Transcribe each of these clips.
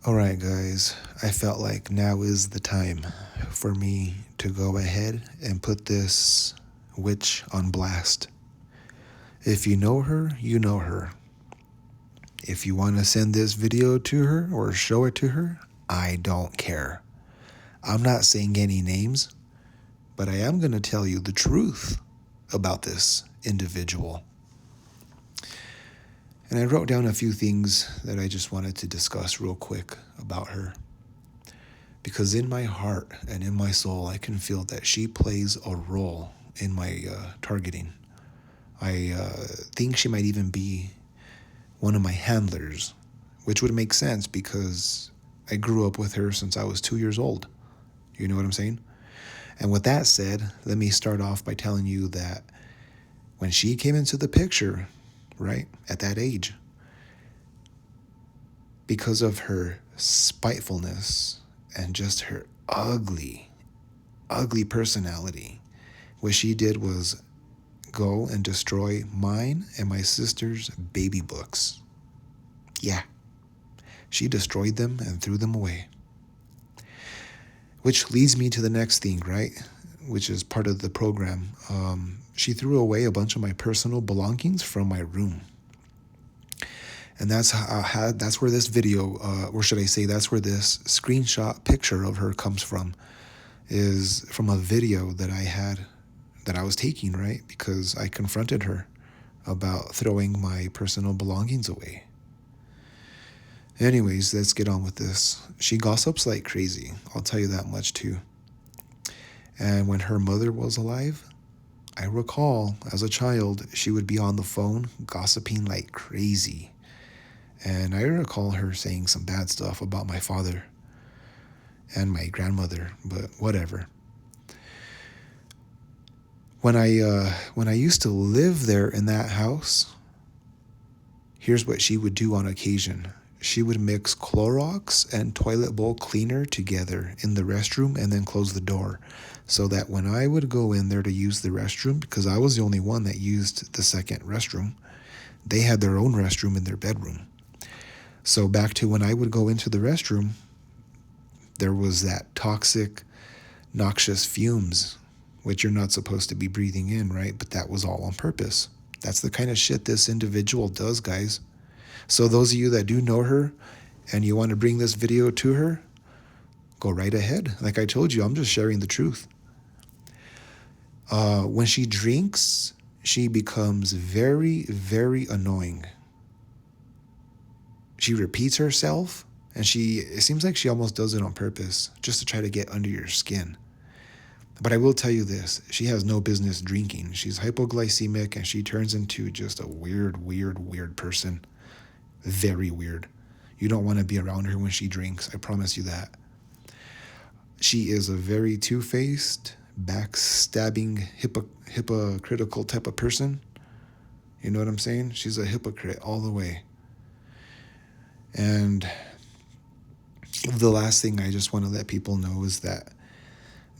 Alright, guys, I felt like now is the time for me to go ahead and put this witch on blast. If you know her, you know her. If you want to send this video to her or show it to her, I don't care. I'm not saying any names, but I am going to tell you the truth about this individual. And I wrote down a few things that I just wanted to discuss real quick about her. Because in my heart and in my soul, I can feel that she plays a role in my targeting. I think she might even be one of my handlers, which would make sense because I grew up with her since I was 2 years old. You know what I'm saying? And with that said, let me start off by telling you that when she came into the picture, right, at that age, because of her spitefulness and just her ugly personality, what she did was go and destroy mine and my sister's baby books. Yeah, she destroyed them and threw them away. Which leads me to the next thing, right? Which is part of the program. She threw away a bunch of my personal belongings from my room. And that's where this video, or should I say, that's where this screenshot picture of her comes from, is from a video that I had, that I was taking, right? Because I confronted her about throwing my personal belongings away. Anyways, let's get on with this. She gossips like crazy, I'll tell you that much too. And when her mother was alive, I recall as a child, she would be on the phone gossiping like crazy. And I recall her saying some bad stuff about my father and my grandmother, but whatever. When I used to live there in that house, here's what she would do on occasion. She would mix Clorox and toilet bowl cleaner together in the restroom and then close the door, so that when I would go in there to use the restroom, because I was the only one that used the second restroom, they had their own restroom in their bedroom. So back to when I would go into the restroom, there was that toxic, noxious fumes, which you're not supposed to be breathing in, right? But that was all on purpose. That's the kind of shit this individual does, guys. So those of you that do know her and you want to bring this video to her, go right ahead. Like I told you, I'm just sharing the truth. When she drinks, she becomes very, very annoying. She repeats herself, and it seems like she almost does it on purpose, just to try to get under your skin. But I will tell you this, she has no business drinking. She's hypoglycemic, and she turns into just a weird person. Very weird. You don't want to be around her when she drinks, I promise you that. She is a very two-faced, backstabbing, hypocritical type of person. You know what I'm saying? She's a hypocrite all the way. And the last thing I just want to let people know is that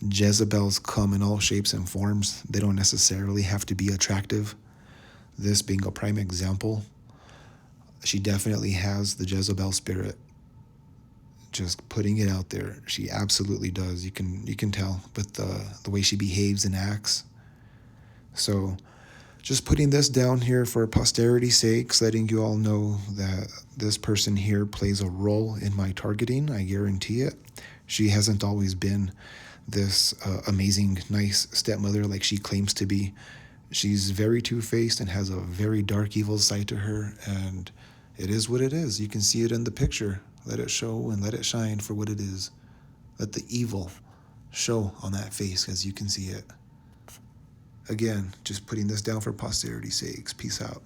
Jezebels come in all shapes and forms. They don't necessarily have to be attractive. This being a prime example, she definitely has the Jezebel spirit. Just putting it out there, she absolutely does. You can tell with the way she behaves and acts. So just putting this down here for posterity's sakes, letting you all know that this person here plays a role in my targeting. I guarantee it. She hasn't always been this amazing, nice stepmother like she claims to be. She's very two-faced and has a very dark, evil side to her, and it is what it is. You can see it in the picture. Let it show and let it shine for what it is. Let the evil show on that face as you can see it. Again, just putting this down for posterity's sakes. Peace out.